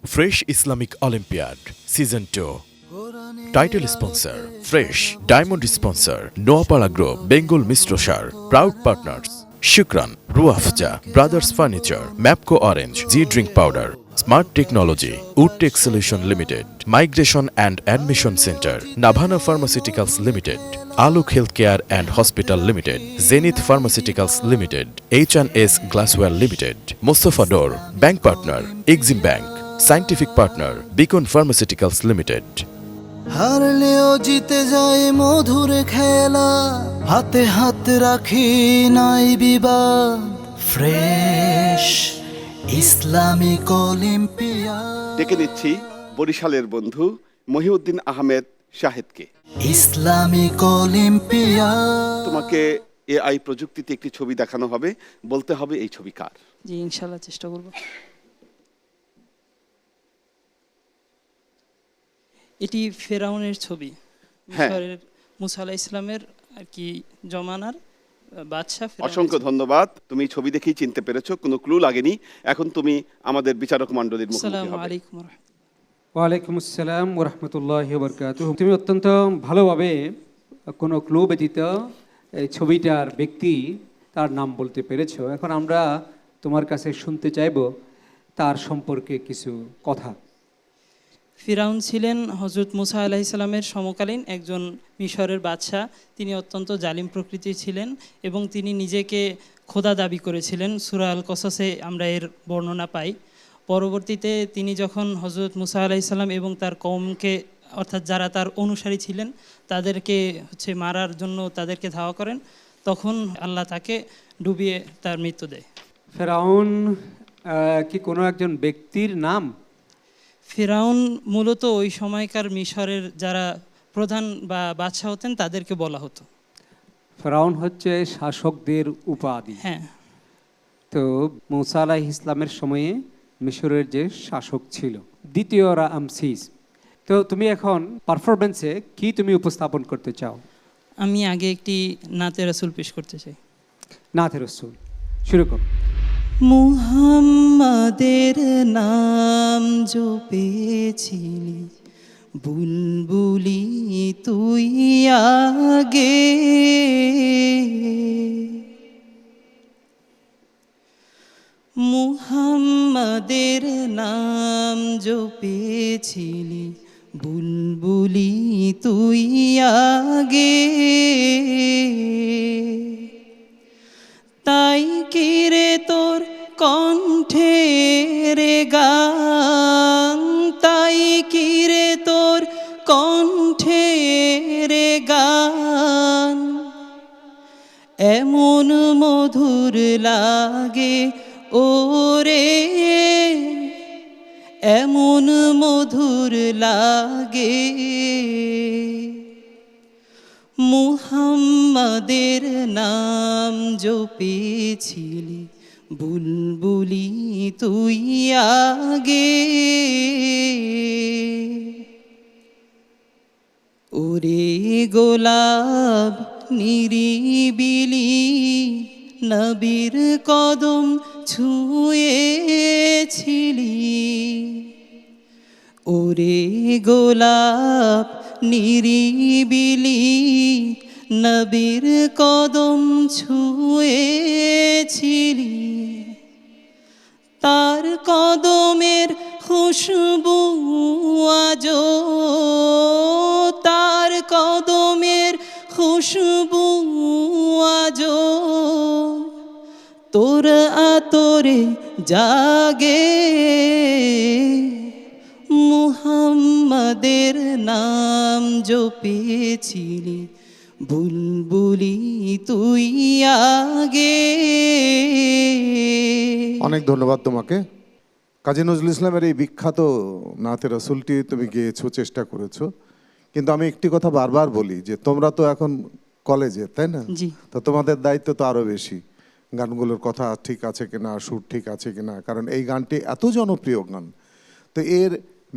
Fresh Islamic Olympiad Season 2. Title sponsor Fresh. Diamond sponsor Noapala Group, Bengal Mistrosar. Proud partners Shukran, Ruafja, Brothers Furniture, Mapco Orange, G Drink Powder, Smart Technology, Woodtech Solution Limited, Migration and Admission Center, Navana Pharmaceuticals Limited, Aluk Healthcare and Hospital Limited, Zenith Pharmaceuticals Limited, H&S Glassware Limited, Mustafa Dor, Bank Partner, Exim Bank, Scientific Partner, Beacon Pharmaceuticals Limited. হারলেও জিতে যায় মধুর খেলা, হাতে হাত রাখি নাই বিবাদ। Fresh Islamic Olympiad. ডেকে নিচ্ছি বরিশালের বন্ধু মহিউদ্দিন আহমেদ শাহেদকে। Islamic Olympiad. তোমাকে এআই প্রযুক্তিতে একটি ছবি দেখানো হবে, বলতে হবে এই ছবি কার। জি ইনশাআল্লাহ চেষ্টা করব। এটি ফেরাউনের ছবি, মিশরের মুসা আলাইহিস সালামের আর কি জমানার বাদশা ফেরাউন। অসংখ্য ধন্যবাদ, তুমি ছবি দেখেই চিনতে পেরেছো, কোনো ক্লু লাগেনি। এখন তুমি আমাদের বিচারক মণ্ডলীর মুখোমুখি আসসালামু হবে। আলাইকুম ওয়া রাহমাতুল্লাহ। ওয়ালাইকুম আসসালাম ওয়া রাহমাতুল্লাহি ওয়া বারাকাতুহু। তুমি অত্যন্ত ভালোভাবে কোনো ক্লু ব্যতীত এই ছবিটার ব্যক্তি তার নাম বলতে পেরেছো। এখন আমরা তোমার কাছে শুনতে চাইব তার সম্পর্কে কিছু কথা। ফিরাউন ছিলেন হযরত মুসা আলাইহিস সালামের সমকালীন একজন মিশরের বাদশা। তিনি অত্যন্ত জালিম প্রকৃতির ছিলেন এবং তিনি নিজেকে খোদা দাবি করেছিলেন। সূরা আল কসসে আমরা এর বর্ণনা পাই। পরবর্তীতে তিনি যখন হযরত মুসা আলাইহিস সালাম এবং তার কওমকে, অর্থাৎ যারা তার অনুসারী ছিলেন, তাদেরকে মারার জন্য তাদেরকে ধাওয়া করেন, তখন আল্লাহ তাকে ডুবিয়ে তার মৃত্যু দেয়। ফেরাউন কি কোনো একজন ব্যক্তির নাম? ফিরাউন মূলত ওই সময়কার মিশরের যারা প্রধান বা বাদশা হতেন তাদেরকে বলা হতো। ফেরাউন হচ্ছে শাসকদের উপাধি। হ্যাঁ, তো মুসা আলাইহিস ইসলামের সময়ে মিশরের যে শাসক ছিল দ্বিতীয় রামসিস। তো তুমি এখন পারফরমেন্সে কি তুমি উপস্থাপন করতে চাও? আমি আগে একটি নাতে রাসূল পেশ করতে চাই। নাতে রাসূল শুরু করো। মুহাম্মাদের নাম জপেছিলি বুলবুলি তুই আগে, মুহাম্মাদের নাম জপেছিলি বুলবুলি তুই আগে, তাই কিরে তোর কণ্ঠের গান, তাই কিরে তোর কণ্ঠের গান এমন মধুর লাগে ওরে, এমন মধুর লাগে। মুহাম্মাদের নাম জপেছিলি বুলবুলি তুই আগে, ওরে গোলাপ নিরিবিলি নবীর কদম ছুঁয়েছিলি, ওরে গোলাপ নিরিবিলি নবীর কদম ছুঁয়েছিলি, তার কদমের খুশবু আজো, তার কদমের খুশবু আজো তোর আতরে জাগে, মুহাম্মাদের নাম জপেছিলি বুলবুলি তুই আগে। অনেক ধন্যবাদ তোমাকে। কাজী নজরুল ইসলামের এই বিখ্যাত নাতে রাসূলটি তুমি গেয়েছো, চেষ্টা করেছো, কিন্তু আমি একটি কথা বারবার বলি যে তোমরা তো এখন কলেজে, তাই না? জি। তো তোমাদের দায়িত্ব তো আরো বেশি, গানগুলোর কথা ঠিক আছে কিনা, সুর ঠিক আছে কিনা, কারণ এই গানটি এত জনপ্রিয় গান। তো এর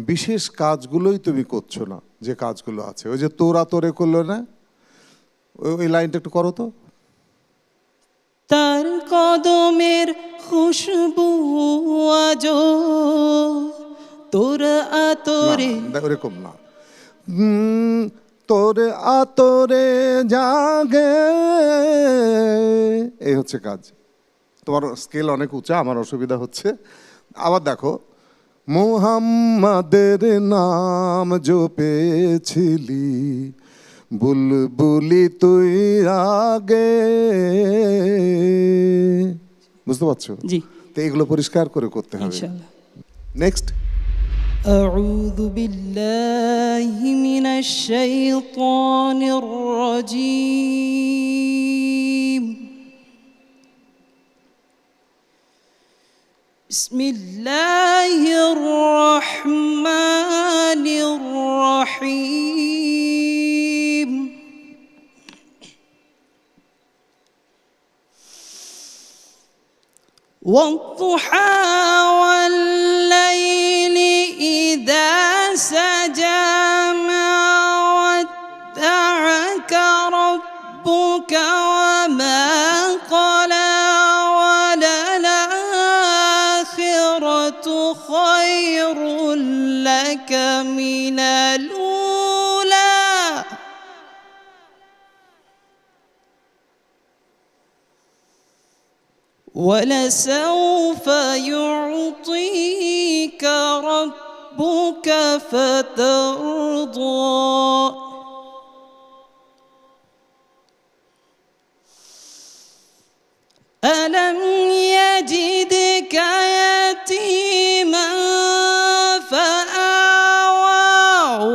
বিশেষ কাজগুলোই তুমি করছো না, যে কাজগুলো আছে। ওই যে তোরা তোরে করলো না, ওই লাইনটা একটু করো তো। তার কদমের খুশবু আজো তোর আতরে না, ওরকম না। তোরে আতরে জাগে, এই হচ্ছে কাজ। তোমার স্কেল অনেক উঁচা, আমার অসুবিধা হচ্ছে। আবার দেখো, মুহাম্মাদের নাম জপেছিলি, বুলবুলি তুই আগে। বুঝতে পারছো? জি তো এগুলো পরিষ্কার করে করতে হবে। ইনশাআল্লাহ। Next. أعوذ بالله من الشيطان الرجيم. بسم الله الرحمن الرحيم. والضحى والليل إذا سجى ما ودعك ربك وما قلى وللآخرة خير لك من الأولى ولسوف يعطيك ربك فترضى ألم يجدك يتيما فآوى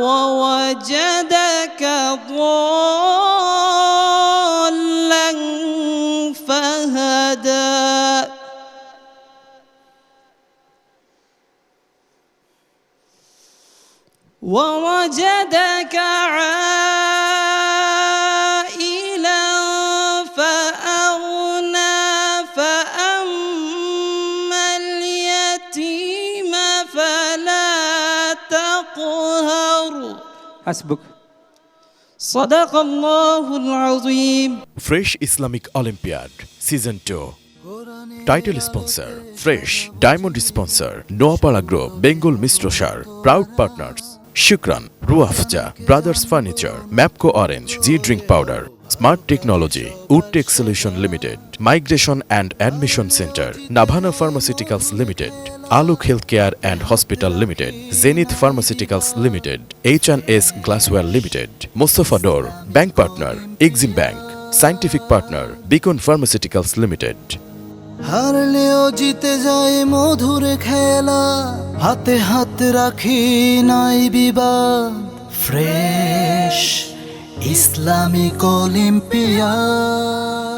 ووجدك ضالا فهدى ووجدك عائلا فأغنى فأما اليتيم فلا تقهر হাসবুক। صدق الله العظيم. Fresh Islamic Olympiad Season 2. Title sponsor Fresh, Diamond sponsor Noapara Group, Bengal Mistrosar. Proud partners Shukran, Ruafja, Brothers Furniture, Mapco Orange, G Drink Powder, Smart Technology, Woodtech Solution Limited, Migration and Admission Center, Nabhana Pharmaceuticals Limited, Aluk Healthcare and Hospital Limited, Zenith Pharmaceuticals Limited, H&S Glassware Limited, Mustafa Door, Bank Partner, Exim Bank, Scientific Partner, Beacon Pharmaceuticals Limited. হারলেও জিতে যায় মধুর খেলা, হাতে হাত রাখি নাই বিবাদ। Fresh Islamic olympiad.